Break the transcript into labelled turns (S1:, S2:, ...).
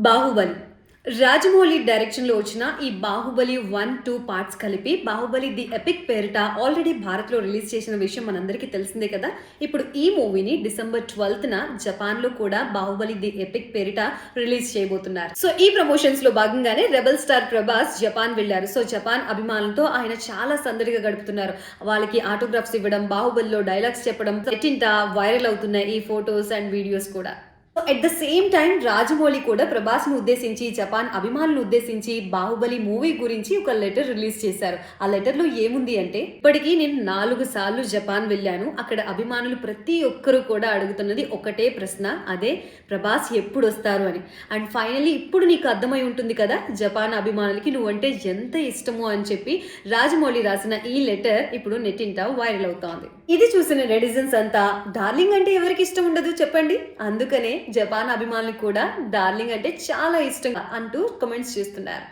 S1: బాహుబలి రాజమౌళి డైరెక్షన్లో వచ్చిన ఈ బాహుబలి 1, 2 పార్ట్స్ కలిపి బాహుబలి ది ఎపిక్ పేరిట ఆల్రెడీ భారత్లో రిలీజ్ చేసిన విషయం మనందరికీ తెలిసిందే కదా. ఇప్పుడు ఈ మూవీని డిసెంబర్ 12న జపాన్లో కూడా బాహుబలి ది ఎపిక్ పేరిట రిలీజ్ చేయబోతున్నారు. సో ఈ ప్రమోషన్స్ లో భాగంగానే రెబల్ స్టార్ ప్రభాస్ జపాన్ వెళ్లారు. సో జపాన్ అభిమానులతో ఆయన చాలా సందడిగా గడుపుతున్నారు. వాళ్ళకి ఆటోగ్రాఫ్స్ ఇవ్వడం, బాహుబలిలో డైలాగ్స్ చెప్పడం, నెట్టింట వైరల్ అవుతున్నాయి ఈ ఫొటోస్ అండ్ వీడియోస్ కూడా. At the same time Rajamouli కూడా ప్రభాస్ను ఉద్దేశించి, జపాన్ అభిమానులను ఉద్దేశించి బాహుబలి మూవీ గురించి ఒక లెటర్ రిలీజ్ చేశారు. ఆ లెటర్లో ఏముంది అంటే, ఇప్పటికీ నేను 4 సార్లు జపాన్ వెళ్ళాను. అక్కడ అభిమానులు ప్రతి ఒక్కరూ కూడా అడుగుతున్నది ఒకటే ప్రశ్న, అదే ప్రభాస్ ఎప్పుడు వస్తారు అని. అండ్ ఫైనలీ ఇప్పుడు నీకు అర్థమై ఉంటుంది కదా జపాన్ అభిమానులకి నువ్వంటే ఎంత ఇష్టమో అని చెప్పి రాజమౌళి రాసిన ఈ లెటర్ ఇప్పుడు నెట్టింట వైరల్ అవుతోంది. ఇది చూసిన నెటిజన్స్ అంతా, డార్లింగ్ అంటే ఎవరికి ఇష్టం ఉండదు చెప్పండి, అందుకనే జపాన్ అభిమానులకు కూడా డార్లింగ్ అంటే చాలా ఇష్టం అంటూ కామెంట్స్ చేస్తున్నారు.